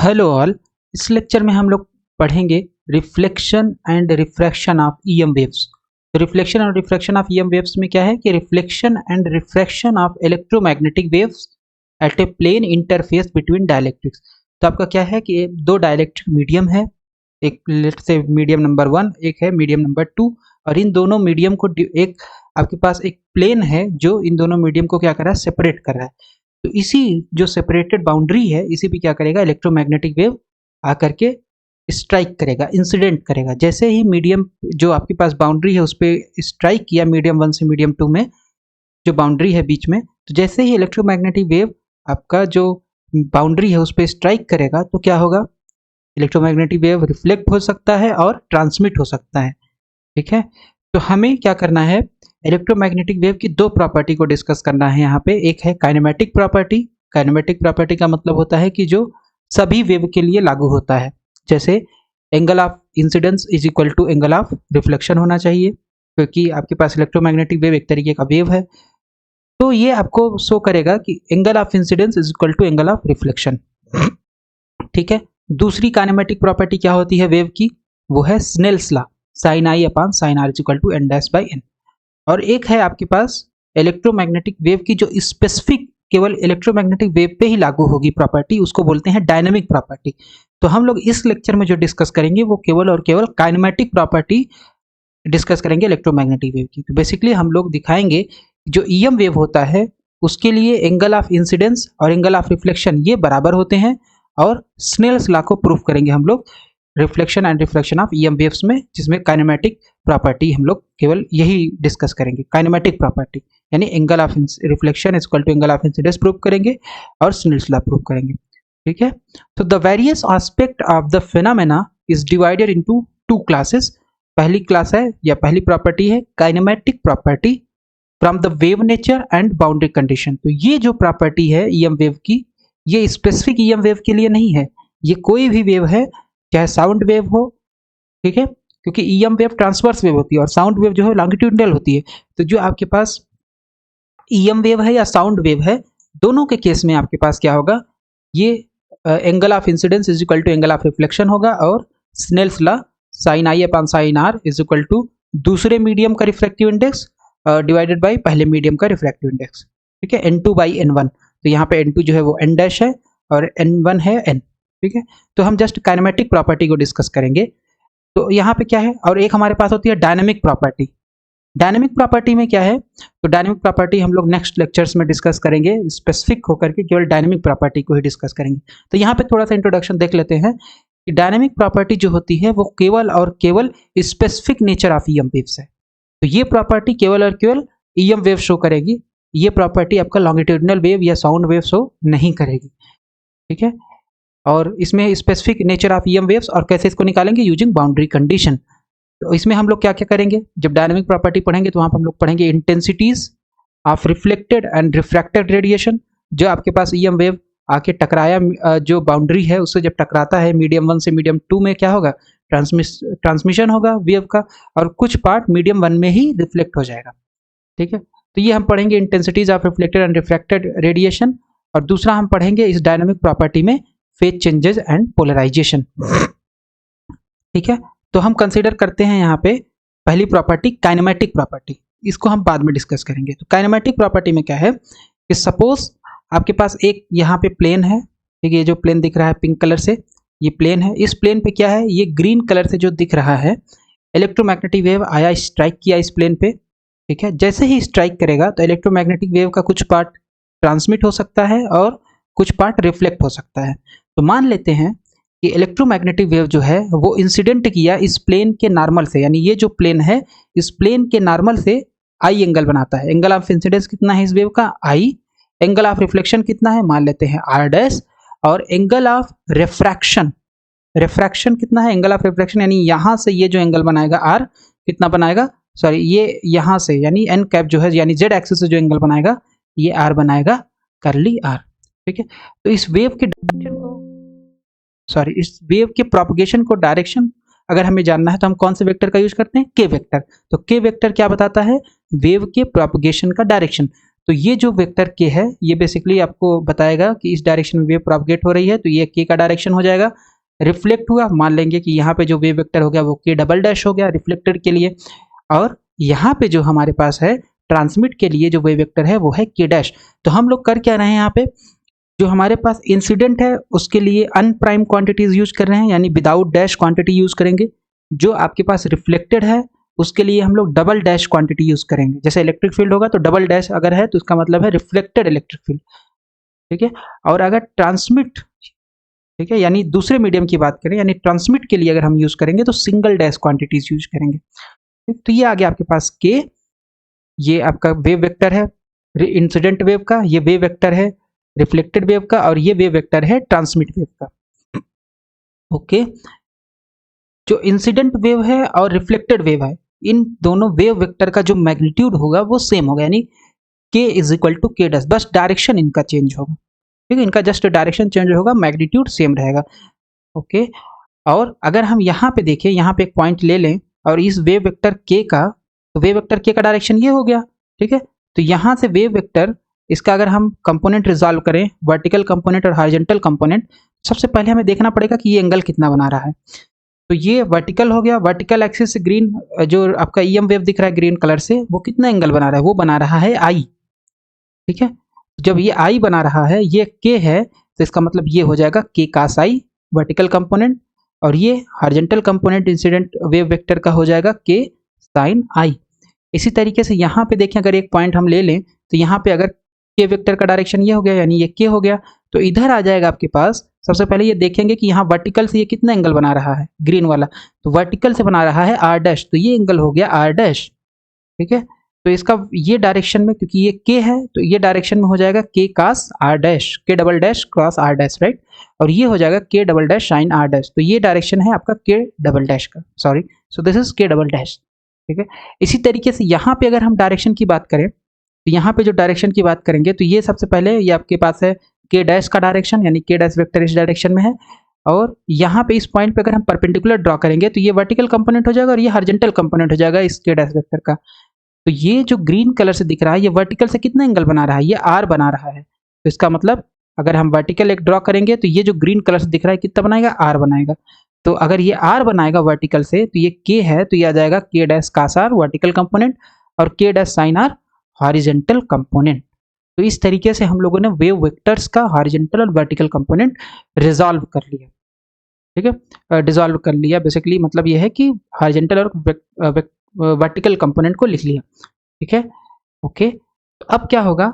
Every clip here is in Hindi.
Hello all. इस लेक्चर में हम लोग पढ़ेंगे reflection and refraction of EM waves. तो रिफ्लेक्शन और रिफ्रैक्शन ऑफ ईएम वेव्स में क्या है कि reflection and refraction of electromagnetic waves at a plane interface between dielectrics. तो आपका क्या है कि दो डाइलेक्ट्रिक मीडियम है, एक लेट्स से मीडियम नंबर 1, एक है मीडियम नंबर 2, और इन दोनों मीडियम को एक आपके पास एक प्लेन है जो इन दोनों मीडियम को क्या कर रहा है, सेपरेट कर रहा है। तो इसी जो सेपरेटेड बाउंड्री है, इसी पे क्या करेगा, इलेक्ट्रोमैग्नेटिक वेव आकर के स्ट्राइक करेगा, इंसिडेंट करेगा। जैसे ही मीडियम जो आपके पास बाउंड्री है उस पर स्ट्राइक किया, मीडियम 1 से मीडियम 2 में जो बाउंड्री है बीच में, तो जैसे ही इलेक्ट्रोमैग्नेटिक वेव आपका जो बाउंड्री है उस पर स्ट्राइक करेगा तो क्या होगा, इलेक्ट्रोमैग्नेटिक वेव रिफ्लेक्ट हो सकता है और ट्रांसमिट हो सकता है। ठीक है, तो हमें क्या करना है, इलेक्ट्रोमैग्नेटिक वेव की दो प्रॉपर्टी को डिस्कस करना है यहाँ पे। एक है काइनेमेटिक प्रॉपर्टी। काइनेमेटिक प्रॉपर्टी का मतलब होता है कि जो सभी वेव के लिए लागू होता है, जैसे angle of incidence is equal to angle of reflection होना चाहिए, क्योंकि आपके पास इलेक्ट्रोमैग्नेटिक वेव एक तरीके का वेव है। तो ये आपको शो करेगा कि angle of incidence is equal to angle of reflection. ठीक है, दूसरी काइनेमेटिक प्रॉपर्टी क्या होती है वेव की, वो है Snell's law, sine i upon sine are is equal to n dash by n. और एक है आपके पास इलेक्ट्रोमैग्नेटिक वेव की जो स्पेसिफिक केवल इलेक्ट्रोमैग्नेटिक वेव पे ही लागू होगी प्रॉपर्टी, उसको बोलते हैं डायनेमिक प्रॉपर्टी। तो हम लोग इस लेक्चर में जो डिस्कस करेंगे वो केवल और केवल काइनेमेटिक प्रॉपर्टी डिस्कस करेंगे इलेक्ट्रोमैग्नेटिक वेव की। तो बेसिकली हम लोग दिखाएंगे जो ईएम वेव होता है उसके लिए एंगल ऑफ इंसिडेंस और एंगल ऑफ रिफ्लेक्शन ये बराबर होते हैं, और स्नेल्स लॉ को प्रूफ करेंगे हम लोग reflection and refraction of EM waves में, जिसमें काइनेमेटिक प्रॉपर्टी हम लोग केवल यही डिस्कस करेंगे। काइनेमेटिक प्रॉपर्टी यानी angle of reflection is equal to angle of incidence prove करेंगे और स्नेल्स लॉ प्रूव करेंगे। ठीक है, तो the various aspect of the phenomena is divided into two classes. पहली क्लास है या पहली प्रॉपर्टी है kinematic property from the wave nature and boundary condition. तो ये जो प्रॉपर्टी है ईएम वेव की, ये स्पेसिफिक ईएम वेव के लिए नहीं है, ये कोई भी वेव है, चाहे साउंड वेव हो। ठीक है, क्योंकि ईएम वेव ट्रांसवर्स वेव होती है और साउंड वेव जो है लॉन्गिट्यूडिनल होती है। तो जो आपके पास ईएम वेव है या साउंड वेव है, दोनों के केस में आपके पास क्या होगा, ये angle of incidence is equal to angle of reflection होगा, और Snell's law sine i upon sine are is equal to दूसरे मीडियम का रिफ्रैक्टिव इंडेक्स डिवाइडेड बाई पहले मीडियम का रिफ्रैक्टिव इंडेक्स। ठीक है, n2 बाई n1। तो यहाँ पे n2 जो है वो n डैश है और n1 है n। ठीक है, तो हम जस्ट काइनेमेटिक प्रॉपर्टी को डिस्कस करेंगे। तो यहाँ पे क्या है, और एक हमारे पास होती है डायनेमिक प्रॉपर्टी। डायनेमिक प्रॉपर्टी में क्या है, तो डायनेमिक प्रॉपर्टी हम लोग नेक्स्ट लेक्चर्स में डिस्कस करेंगे, स्पेसिफिक होकर के केवल डायनेमिक प्रॉपर्टी को ही डिस्कस करेंगे। तो यहाँ पे थोड़ा सा इंट्रोडक्शन देख लेते हैं कि डायनेमिक प्रॉपर्टी जो होती है वो केवल और केवल specific nature of EM waves है। तो ये प्रॉपर्टी केवल और केवल ईएम वेव शो करेगी, ये प्रॉपर्टी आपका लॉन्गिट्यूडिनल वेव या साउंड वेव शो नहीं करेगी। ठीक है, और इसमें specific nature of EM waves और कैसे इसको निकालेंगे, यूजिंग बाउंड्री कंडीशन। तो इसमें हम लोग क्या क्या करेंगे, जब डायनेमिक प्रॉपर्टी पढ़ेंगे तो वहाँ पर हम लोग पढ़ेंगे intensities of reflected and refracted radiation. जो आपके पास ईएम वेव आके टकराया, जो बाउंड्री है उससे जब टकराता है मीडियम 1 से मीडियम 2 में क्या होगा, ट्रांसमिशन होगा वेव का, और कुछ पार्ट मीडियम 1 में ही रिफ्लेक्ट हो जाएगा। ठीक है, तो ये हम पढ़ेंगे intensities of reflected and refracted radiation. और दूसरा हम पढ़ेंगे इस डायनेमिक प्रॉपर्टी में फेज चेंजेस एंड पोलराइजेशन। ठीक है, तो हम कंसीडर करते हैं यहाँ पे पहली प्रॉपर्टी काइनेमेटिक प्रॉपर्टी, इसको हम बाद में डिस्कस करेंगे। तो काइनेमेटिक प्रॉपर्टी में क्या है कि सपोज आपके पास एक यहाँ पे प्लेन है, ठीक है, ये जो प्लेन दिख रहा है पिंक कलर से, ये प्लेन है। इस प्लेन पे क्या है, ये ग्रीन कलर से जो दिख रहा है, इलेक्ट्रोमैग्नेटिक वेव आया, स्ट्राइक किया इस प्लेन पे। ठीक है, जैसे ही स्ट्राइक करेगा तो इलेक्ट्रोमैग्नेटिक वेव का कुछ पार्ट ट्रांसमिट हो सकता है और कुछ पार्ट रिफ्लेक्ट हो सकता है। तो मान लेते हैं कि इलेक्ट्रोमैग्नेटिक वेव जो है वो इंसिडेंट किया इस प्लेन के नॉर्मल से, यानी ये जो प्लेन है इस प्लेन के नॉर्मल से आई एंगल बनाता है। एंगल ऑफ इंसिडेंस कितना है इस वेव का, आई। एंगल ऑफ रिफ्लेक्शन कितना है, मान लेते हैं आर डैश। और एंगल ऑफ रिफ्रैक्शन, रिफ्रैक्शन कितना है, एंगल ऑफ रिफ्रैक्शन यानी यहाँ से ये जो एंगल बनाएगा आर, कितना बनाएगा, सॉरी ये यहाँ से यानी एन कैप जो है यानी जेड एक्सिस से जो एंगल बनाएगा ये आर बनाएगा, करली आर। ठीक है, तो इस वेव के डायरेक्शन को, सॉरी इस वेव के प्रोपगेशन को डायरेक्शन अगर हमें जानना है तो हम कौन से वेक्टर का यूज करते हैं, के वेक्टर। तो के वेक्टर क्या बताता है, वेव के प्रोपगेशन का डायरेक्शन। तो ये जो वेक्टर के है ये बेसिकली आपको बताएगा कि इस डायरेक्शन में वेव प्रोपगेट हो रही है, तो ये के का डायरेक्शन हो जाएगा। रिफ्लेक्ट हुआ, मान लेंगे कि यहाँ पे जो वेव वेक्टर हो गया वो के डबल डैश हो गया रिफ्लेक्टेड के लिए, और यहाँ पे जो हमारे पास है ट्रांसमिट के लिए जो वेव वेक्टर है वो है के डैश। तो हम लोग कर क्या रहे हैं, यहाँ पे जो हमारे पास इंसिडेंट है उसके लिए अनप्राइम क्वांटिटीज यूज कर रहे हैं, यानी विदाउट डैश क्वांटिटी यूज करेंगे। जो आपके पास रिफ्लेक्टेड है उसके लिए हम लोग डबल डैश क्वांटिटी यूज करेंगे। जैसे इलेक्ट्रिक फील्ड होगा तो डबल डैश अगर है तो इसका मतलब है रिफ्लेक्टेड इलेक्ट्रिक फील्ड, ठीक है। और अगर ट्रांसमिट, ठीक है, यानी दूसरे मीडियम की बात करें, यानी ट्रांसमिट के लिए अगर हम यूज करेंगे तो सिंगल डैश क्वांटिटीज यूज करेंगे। तो ये आ गया आपके पास के, ये आपका वेव वेक्टर है इंसिडेंट वेव का, ये वेव वेक्टर है रिफ्लेक्टेड वेव का, और ये वेव वेक्टर है ट्रांसमिट वेव का। ओके, जो इंसिडेंट वेव है और रिफ्लेक्टेड वेव है, इन दोनों वेव वेक्टर का जो मैग्नीट्यूड होगा वो सेम होगा, यानी के इज इक्वल टू के डैश, बस डायरेक्शन इनका चेंज होगा, ठीक है, इनका जस्ट डायरेक्शन चेंज होगा, मैग्नीट्यूड सेम रहेगा। ओके, और अगर हम यहाँ पे देखें, यहाँ पे एक पॉइंट ले लें और इस वेव वेक्टर के का, तो वेव वेक्टर के का डायरेक्शन ये हो गया, ठीक है। तो यहाँ से वेव वेक्टर, इसका अगर हम कंपोनेंट रिजॉल्व करें, वर्टिकल कंपोनेंट और हॉरिजॉन्टल कंपोनेंट, सबसे पहले हमें देखना पड़ेगा कि ये एंगल कितना बना रहा है। तो ये वर्टिकल हो गया, वर्टिकल एक्सिस से ग्रीन जो आपका ईएम वेव दिख रहा है ग्रीन कलर से, वो कितना एंगल बना रहा है, वो बना रहा है आई, ठीक है। जब ये आई बना रहा है, ये के है, तो इसका मतलब ये हो जाएगा के कास आई वर्टिकल कंपोनेंट, और ये horizontal component incident wave vector का हो जाएगा के साइन आई। इसी तरीके से यहाँ पे देखें, अगर एक पॉइंट हम ले लें तो यहाँ पे अगर के वेक्टर का डायरेक्शन ये हो गया, यानी ये के हो गया, तो इधर आ जाएगा आपके पास, सबसे पहले ये देखेंगे कि यहाँ वर्टिकल से ये कितना एंगल बना रहा है ग्रीन वाला, तो वर्टिकल से बना रहा है आर डैश, तो ये एंगल हो गया आर डैश, ठीक है। तो इसका ये डायरेक्शन में, क्योंकि ये के है तो ये डायरेक्शन में हो जाएगा k cos r dash, k double dash cos r dash, right, और ये हो जाएगा k double dash sine are dash, तो ये डायरेक्शन है आपका के डबल डैश का, sorry, so this is k double dash, ठीक है। इसी तरीके से यहाँ पे अगर हम डायरेक्शन की बात करें, तो यहाँ पे जो डायरेक्शन की बात करेंगे, तो ये सबसे पहले ये आपके पास है के डैश का डायरेक्शन, यानी के डैश वेक्टर इस डायरेक्शन में है, और यहाँ पे इस पॉइंट पे अगर हम परपेंडिकुलर ड्रॉ करेंगे तो ये वर्टिकल कंपोनेंट हो जाएगा और ये हॉरिजॉन्टल कंपोनेंट हो जाएगा इस के डैश वेक्टर का। तो ये जो ग्रीन कलर से दिख रहा है, ये वर्टिकल से कितना एंगल बना रहा है, ये आर बना रहा है, तो इसका मतलब अगर हम वर्टिकल एक ड्रॉ करेंगे तो ये जो ग्रीन कलर से दिख रहा है कितना बनाएगा, आर बनाएगा। तो अगर ये आर बनाएगा वर्टिकल से, तो ये के है, तो ये आ जाएगा k dash cos r vertical component और k dash sine r horizontal component. तो इस तरीके से हम लोगों ने वेव वेक्टर्स का हॉरिजॉन्टल और वर्टिकल कंपोनेंट रिजॉल्व कर लिया, ठीक है, डिजॉल्व कर लिया। बेसिकली मतलब ये है कि हॉरिजॉन्टल और वर्टिकल कंपोनेंट को लिख लिया, ठीक है। ओके, तो अब क्या होगा,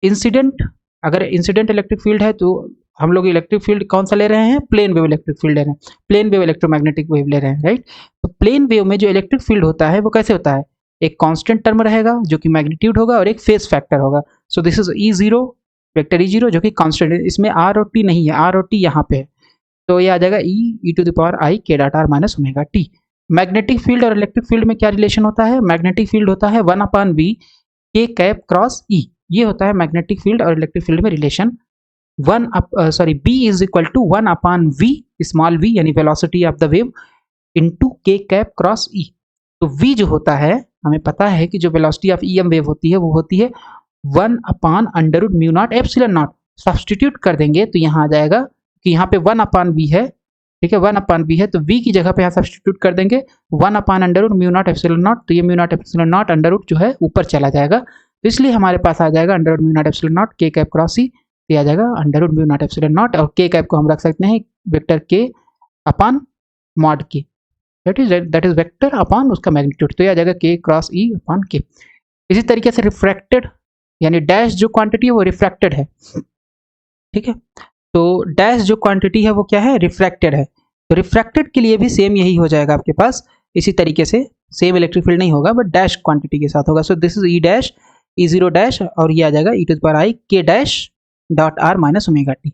इंसिडेंट, अगर इंसिडेंट इलेक्ट्रिक फील्ड है तो हम लोग इलेक्ट्रिक फील्ड कौन सा ले रहे हैं, प्लेन वेव इलेक्ट्रिक फील्ड ले रहे हैं, प्लेन वेव इलेक्ट्रोमैग्नेटिक वेव ले रहे हैं, राइट। तो प्लेन वेव में जो इलेक्ट्रिक फील्ड होता है वो कैसे होता है, एक कांस्टेंट टर्म रहेगा जो कि मैग्नीट्यूड होगा और एक फेज फैक्टर होगा। So this is E zero, vector E zero जो कि कांस्टेंट है, इसमें आर और टी नहीं है, आर और टी यहाँ पे है, तो ये आ जाएगा e to the power i के dot r minus omega T. Magnetic field और इलेक्ट्रिक फील्ड में क्या रिलेशन होता है, मैग्नेटिक फील्ड होता है 1/v के कैप क्रॉस ई, ये होता है मैग्नेटिक फील्ड और इलेक्ट्रिक फील्ड में relation. b is equal to 1/v small v, यानी velocity of the wave, into k cap cross E. तो v जो होता है, हमें पता है कि जो वेलोसिटी ऑफ ईएम वेव होती है वो होती है 1/√μ0 एप्सिलॉन नॉट। सब्सटीट्यूट कर देंगे तो यहाँ आ जाएगा कि यहाँ पे 1/v है, ठीक है, 1/v है, तो v की जगह पे यहाँ सब्सटीट्यूट कर देंगे 1/√μ0 एप्सिलॉन नॉट, तो ये μ0 एप्सिलॉन नॉट अंडर जो है ऊपर चला जाएगा, तो इसलिए हमारे पास आ जाएगा अंडर√μ0 एप्सिलॉन नॉट के कैप क्रॉस ई, तो आ जाएगा अंडर√μ0 एप्सिलॉन नॉट, और के कैप को हम रख सकते हैं वेक्टर के अपॉन मॉड के, दैट इज वेक्टर अपॉन उसका मैग्नीट्यूड, तो ये आ जाएगा के क्रॉस ई अपॉन के। इसी तरीके से रिफ्रैक्टेड, यानी डैश जो क्वांटिटी है वो रिफ्रैक्टेड है, ठीक है, तो डैश जो क्वांटिटी है वो क्या है, रिफ्रैक्टेड है। तो रिफ्रैक्टेड के लिए भी सेम यही हो जाएगा आपके पास, इसी तरीके से सेम इलेक्ट्रिक फील्ड नहीं होगा बट डैश क्वांटिटी के साथ होगा। So this is E dash, E zero dash, और ये आ जाएगा e to the power i k dash dot r minus omega t,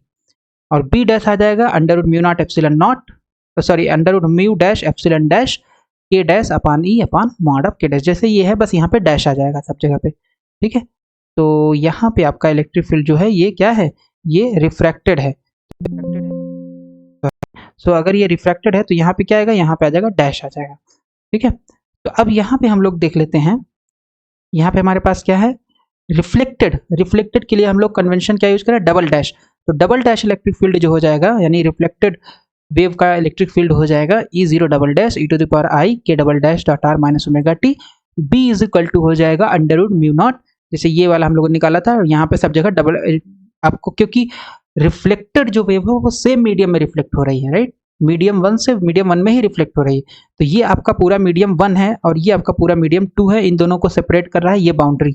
और बी डैश आ जाएगा under epsilon naught, sorry under dash epsilon dash k dash upon E upon mod of k dash, जैसे ये है बस यहाँ पे डैश आ जाएगा सब जगह पे, ठीक है। तो यहाँ पे आपका इलेक्ट्रिक फील्ड जो है ये क्या है, ये रिफ्रैक्टेड है। सो अगर ये रिफ्रैक्टेड है तो यहाँ पे क्या आएगा, यहाँ पे आ जाएगा डैश आ जाएगा, ठीक है। तो अब यहाँ पे हम लोग देख लेते हैं, यहाँ पे हमारे पास क्या है, रिफ्लेक्टेड, रिफ्लेक्टेड के लिए हम लोग कन्वेंशन क्या यूज करें, डबल डैश। तो डबल डैश इलेक्ट्रिक फील्ड जो हो जाएगा, यानी रिफ्लेक्टेड वेव का इलेक्ट्रिक फील्ड हो जाएगा E zero double dash e to the power i k double dash dot r minus omega t. B is equal to हो जाएगा अंडर रूट म्यू नॉट, जैसे ये वाला हम लोगों ने निकाला था, यहाँ पे सब जगह डबल आपको, क्योंकि रिफ्लेक्टेड जो वेव है वो सेम मीडियम में रिफ्लेक्ट हो रही है, राइट, मीडियम वन से मीडियम वन में ही रिफ्लेक्ट हो रही है। तो ये आपका पूरा मीडियम वन है और ये आपका पूरा मीडियम टू है, इन दोनों को सेपरेट कर रहा है ये बाउंड्री,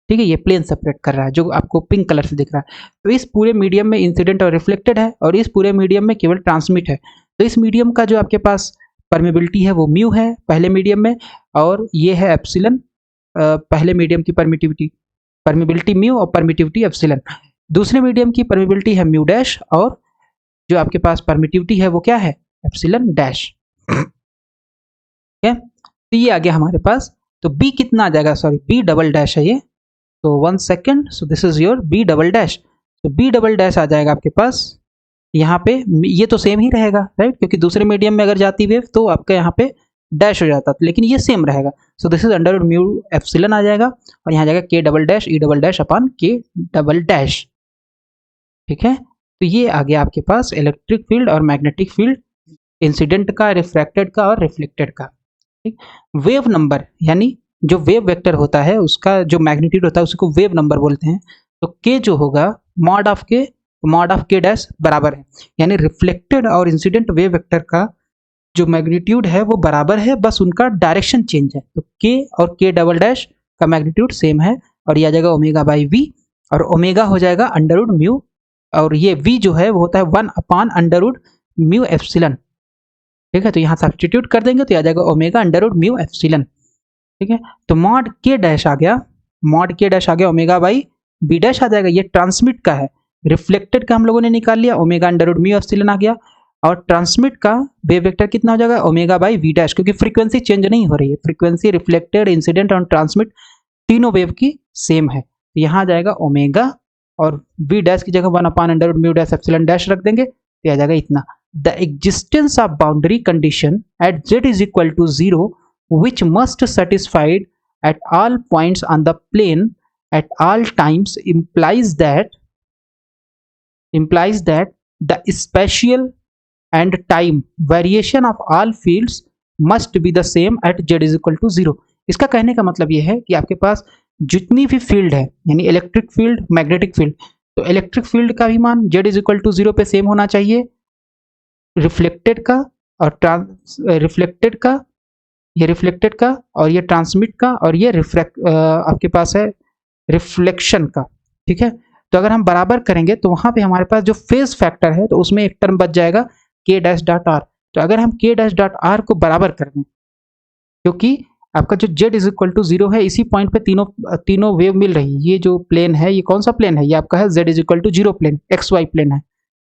ठीक है, ये प्लेन सेपरेट कर रहा है जो आपको पिंक कलर से दिख रहा है। तो इस पूरे मीडियम में इंसिडेंट और रिफ्लेक्टेड है और इस पूरे मीडियम में केवल ट्रांसमिट है। तो इस मीडियम का जो आपके पास परमेबिलिटी है वो म्यू है पहले मीडियम में, और ये है एप्सिलन पहले मीडियम की परमिबिलिटी म्यू और परमिटिविटी एप्सिलन। दूसरे मीडियम की परमिबिलिटी है म्यू डैश और जो आपके पास परमिटिविटी है वो क्या है, एप्सिलन डैश। ठीक है, तो ये आ गया हमारे पास। तो बी कितना आ जाएगा, सॉरी बी डबल डैश है ये, तो 1 second, so this is your B double dash. तो बी डबल डैश आ जाएगा आपके पास यहाँ पे, ये तो सेम ही रहेगा राइट, क्योंकि दूसरे मीडियम में अगर जाती वेव तो आपका यहाँ पे डैश हो जाता, लेकिन ये सेम रहेगा। So this is under mu epsilon आ जाएगा और यहाँ जाएगा k double dash E double dash upon k double dash. ठीक है, तो ये आ गया आपके पास इलेक्ट्रिक फील्ड और मैग्नेटिक फील्ड, इंसिडेंट का, रिफ्रैक्टेड का और रिफ्लेक्टेड का। ठीक, वेव नंबर यानी जो वेव वेक्टर होता है उसका जो मैग्नीट्यूड होता है उसको वेव नंबर बोलते हैं। तो के जो होगा मॉड ऑफ के डैश बराबर है, यानी रिफ्लेक्टेड और इंसिडेंट वेव वेक्टर का जो मैग्नीट्यूड है वो बराबर है, बस उनका डायरेक्शन चेंज है। तो के और के डबल डैश का मैग्नीट्यूड सेम है और ये आ जाएगा ओमेगा बाई वी, और ओमेगा हो जाएगा अंडर रूट म्यू, और ये वी जो है वो होता है 1 upon under root mu epsilon. ठीक है, तो यहाँ सब्स्टिट्यूट कर देंगे तो आ जाएगा omega under root mu epsilon. ठीक है, तो मॉड के डैश आ गया, मॉड के डैश आ गया ओमेगा बाई बी डैश आ जाएगा, ये ट्रांसमिट का है। रिफ्लेक्टेड का हम लोगों ने निकाल लिया, omega under root mu epsilon आ गया, और ट्रांसमिट का वेव वेक्टर कितना हो जाएगा, ओमेगा बाई वी डैश, क्योंकि फ्रीक्वेंसी चेंज नहीं हो रही है, फ्रीक्वेंसी रिफ्लेक्टेड, इंसिडेंट और ट्रांसमिट तीनों वेव की सेम है। तो यहाँ जाएगा ओमेगा और वी डैश की जगह 1 upon under root mu dash epsilon dash रख देंगे, तो आ जाएगा इतना। The existence of boundary condition at z is equal to 0 which must satisfied at all points on the plane at all times implies that the spatial and time variation of all fields must be the same at z is equal to 0। इसका कहने का मतलब ये है कि आपके पास जितनी भी फील्ड है, यानी इलेक्ट्रिक फील्ड, मैग्नेटिक फील्ड, तो इलेक्ट्रिक फील्ड का भी मान z इज इक्वल टू 0 पे सेम होना चाहिए, रिफ्लेक्टेड का और रिफ्लेक्टेड का, ये रिफ्लेक्टेड का और ये ट्रांसमिट का और ये आपके पास है रिफ्लेक्शन का। ठीक है, तो अगर हम बराबर करेंगे तो वहां पे हमारे पास जो फेज फैक्टर है तो उसमें एक टर्म बच जाएगा के डैश डॉट आर। तो अगर हम के डैश डॉट आर को बराबर कर दें, क्योंकि आपका जो जेड इज इक्वल टू 0 है, इसी पॉइंट पे तीनों वेव मिल रही है। ये जो प्लेन है ये कौन सा प्लेन है, ये आपका है Z is equal to 0 plane, X Y plane है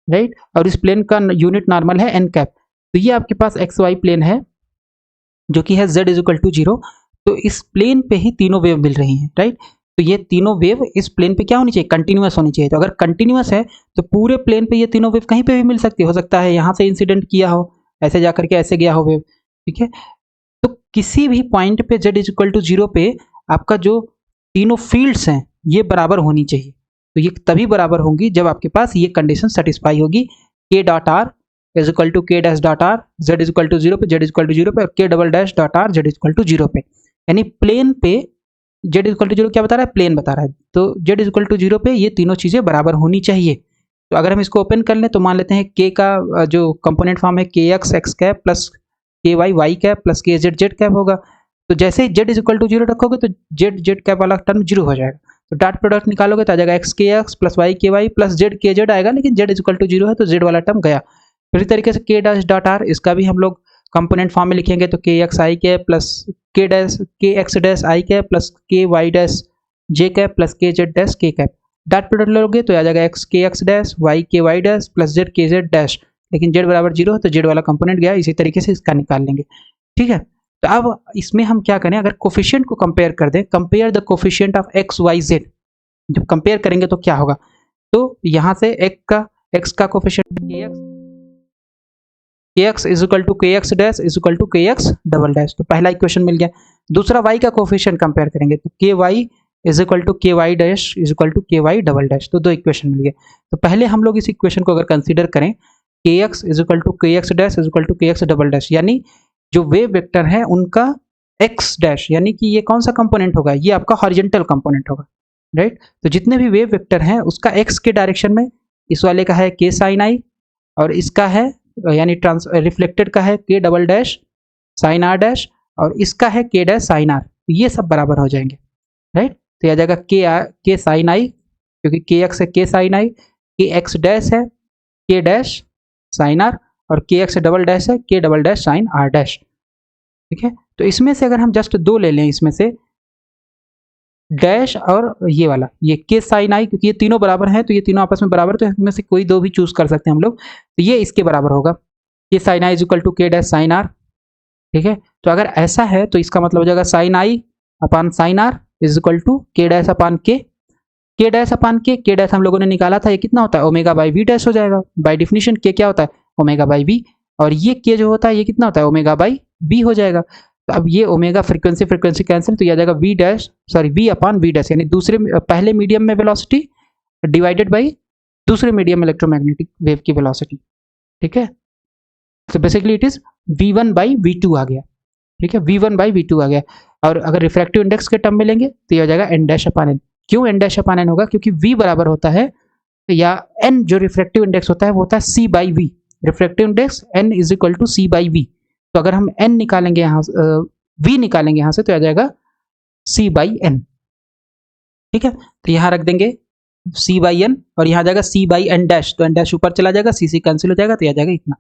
राइट, और इस प्लेन का यूनिट नॉर्मल है एन कैप। तो ये आपके पास एक्स वाई प्लेन है जो कि है z इज इक्वल टू 0। तो इस प्लेन पे ही तीनों वेव मिल रही हैं राइट, तो ये तीनों वेव इस प्लेन पे क्या होनी चाहिए, कंटिन्यूअस होनी चाहिए। तो अगर कंटिन्यूअस है तो पूरे प्लेन पे ये तीनों वेव कहीं पे भी मिल सकती है, हो सकता है यहाँ से इंसिडेंट किया हो, ऐसे जा करके ऐसे गया हो वेव। ठीक है, तो किसी भी पॉइंट पे z इज इक्वल टू 0 पे आपका जो तीनों फील्ड्स हैं ये बराबर होनी चाहिए। तो ये तभी बराबर होंगी जब आपके पास ये कंडीशन सेटिस्फाई होगी, k dot r is equal to के dash dot are Z is equal to 0 पे, जेड इज इक्वल टू 0 पे, और K double dash dot are Z is equal to 0 पे। यानी प्लेन पे जेड इज इक्वल टू 0 क्या बता रहा है, प्लेन बता रहा है, तो जेड इज इक्वल टू 0 पे ये तीनों चीज़ें बराबर होनी चाहिए। तो अगर हम इसको ओपन कर लें तो मान लेते हैं के का जो कंपोनेंट फॉर्म है के एक्स एक्स कैप प्लस के वाई वाई कैप प्लस के जेड जेड कैप होगा। तो जैसे ही जेड इज इक्वल टू 0 रखोगे तो जेड जेड कैप वाला टर्म 0 हो जाएगा। तो डॉट प्रोडक्ट निकालोगे तो आ जाएगा एक्स के एक्स प्लस वाई के वाई प्लस जेड के जेड आएगा, लेकिन जेड इज इक्वल टू 0 है तो जेड वाला टर्म गया। इसी तरीके से के डैश डॉट आर, इसका भी हम लोग कंपोनेंट फॉर्म में लिखेंगे तो के एक्स आई के प्लस के एक्स डैश आई के प्लस के वाई डैश जे कैप प्लस के जेड डैश के कैप। डॉट प्रोडक्ट लोगे तो आ जाएगा एक्स के एक्स डैश वाई के वाई डैश प्लस जेड के जेड डैश, लेकिन जेड बराबर 0 है तो जेड वाला कंपोनेंट गया। इसी तरीके से इसका निकाल लेंगे। ठीक है, तो अब इसमें हम क्या करें, अगर कोफिशिएंट को कंपेयर कर दें, compare the coefficient of X Y Z, जब कंपेयर करेंगे तो क्या होगा, तो यहाँ से एक्स का coefficient K X is equal to K X dash is equal to K X double dash, तो पहला इक्वेशन मिल गया। दूसरा वाई का कोफिशिएंट कंपेयर करेंगे तो K Y is equal to K Y dash is equal to K Y double dash. तो दो इक्वेशन मिल गए। तो पहले हम लोग इस इक्वेशन को अगर कंसीडर करें K X is equal to K X dash is equal to K X double dash, यानी जो वेव वेक्टर है उनका एक्स डैश, यानी कि ये कौन सा कंपोनेंट होगा, ये आपका हॉरिजॉन्टल कंपोनेंट होगा, राइट। तो जितने भी वेव वेक्टर हैं उसका एक्स के डायरेक्शन में, इस वाले का है के साइन आई और इसका है यानी रिफ्लेक्टेड का है K double dash sine are dash और इसका है के डैश साइन आर, ये सब बराबर हो जाएंगे, राइट। तो आ जाएगा के साइन आई, क्योंकि के एक्स है के साइन आई, के एक्स डैश है के डैश साइन आर और के एक्स डबल डैश है K double dash sine are dash, ठीक है। तो इसमें से अगर हम जस्ट दो ले लें, इसमें से डैश और ये वाला ये के साइन आई, क्योंकि ये तीनों बराबर हैं तो ये तीनों आपस में बराबर, तो इसमें से कोई दो भी चूज कर सकते हैं हम लोग। तो ये इसके बराबर होगा K sine I is equal to के डैश साइन आर, ठीक है। तो अगर ऐसा है तो इसका मतलब हो जाएगा sine I upon sine are is equal to के dash upon K dash upon K dash हम लोगों ने निकाला था, ये कितना होता है ओमेगा बाई वी डैश हो जाएगा। बाय डिफिनीशन के क्या होता है ओमेगा बाई वी, और ये के जो होता है ये कितना होता है ओमेगा बाई बी हो जाएगा। तो अब ये ओमेगा फ्रीक्वेंसी कैंसिल, तो ये आ जाएगा V dash sorry V upon V dash, यानी पहले मीडियम में वेलोसिटी डिवाइडेड बाई दूसरे मीडियम इलेक्ट्रोमैग्नेटिक वेव की वेलोसिटी, ठीक है। तो basically it is v1 by v2 आ गया, ठीक है, v1 बाई v2 आ गया। और अगर रिफ्रैक्टिव इंडेक्स के टर्म में लेंगे तो ये हो जाएगा n डैश अपान n। क्यों n डैश अपान n होगा, क्योंकि v बराबर होता है या n जो रिफ्रैक्टिव इंडेक्स होता है वो होता है c by v, refractive index n is equal to c by v। तो अगर हम n निकालेंगे यहाँ v निकालेंगे यहाँ से तो आ जाएगा c बाई n, ठीक है। तो यहाँ रख देंगे c बाई n और यहाँ आ जाएगा c बाई n डैश, तो n डैश ऊपर चला जाएगा, c कैंसिल हो जाएगा, तो आ जाएगा इतना।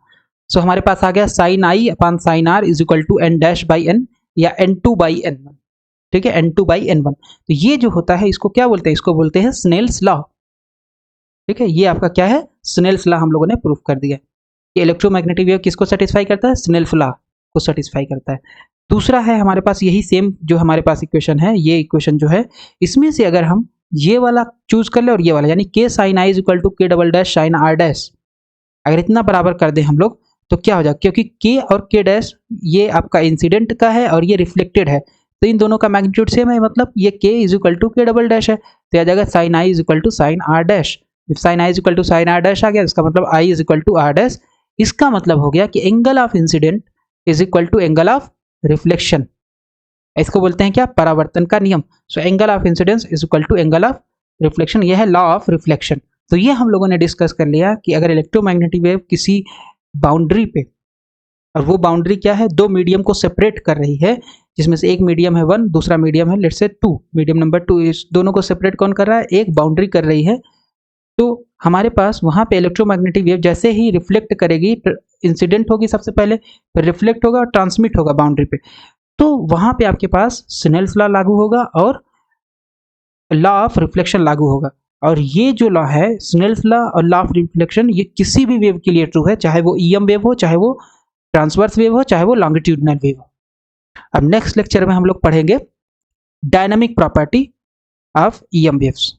सो हमारे पास आ गया sine I upon sine are is equal to n dash by n या n2 बाई n1, ठीक है, n2 बाई n1। तो ये जो होता है इसको क्या बोलते हैं, इसको बोलते हैं स्नेल्स लॉ, ठीक है। ये आपका क्या है स्नेल्स लॉ, हम लोगों ने प्रूफ कर दिया कि इलेक्ट्रोमैग्नेटिक वेव किसको सेटिस्फाई करता है, स्नेल्स लॉ को सेटिस्फाई करता है। दूसरा है हमारे पास यही सेम जो हमारे पास इक्वेशन है, ये इक्वेशन जो है इसमें से अगर हम ये वाला चूज कर ले और ये वाला, यानी k sine I is equal to k double dash sine are dash, अगर इतना बराबर कर दें हम लोग तो क्या हो जाएगा, क्योंकि के और के डैश ये आपका इंसिडेंट का है और ये रिफ्लेक्टेड है, तो इन दोनों का मैग्नीट्यूड सेम है, मतलब ये k is equal to k double dash है, तो आ जाएगा sine I is equal to sine are dash. जब sine I is equal to sine are dash आ गया इसका मतलब i is equal to r dash, इसका मतलब हो गया कि angle of incident is equal to angle of reflection, इसको बोलते हैं क्या परावर्तन का नियम। So angle of incidence is equal to angle of reflection, यह है लॉ ऑफ रिफ्लेक्शन। तो ये हम लोगों ने डिस्कस कर लिया कि अगर इलेक्ट्रोमैग्नेटिक वेव किसी बाउंड्री पे, और वो बाउंड्री क्या है, दो मीडियम को सेपरेट कर रही है, जिसमें से एक मीडियम है 1 दूसरा मीडियम है लेट्स से 2, मीडियम नंबर 2, इस दोनों को सेपरेट कौन कर रहा है, एक बाउंड्री कर रही है। तो हमारे पास वहां पे इलेक्ट्रोमैग्नेटिक वेव जैसे ही रिफ्लेक्ट करेगी, इंसिडेंट होगी सबसे पहले, फिर रिफ्लेक्ट होगा और ट्रांसमिट होगा बाउंड्री पे, तो वहां पे आपके पास स्नेल्स लॉ लागू होगा और लॉ ऑफ रिफ्लेक्शन लागू होगा। और ये जो लॉ है स्नेल्स लॉ और लॉ ऑफ रिफ्लेक्शन, ये किसी भी वेव के लिए ट्रू है, चाहे वो ईएम वेव हो, चाहे वो ट्रांसवर्स वेव हो, चाहे वो लॉन्गिट्यूडनल वेव हो। अब नेक्स्ट लेक्चर में हम लोग पढ़ेंगे dynamic property of EM waves,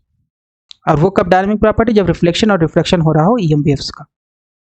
और वो कब डायनामिक प्रॉपर्टी, जब रिफ्लेक्शन और रिफ्रैक्शन हो रहा हो ईएम वेव्स का।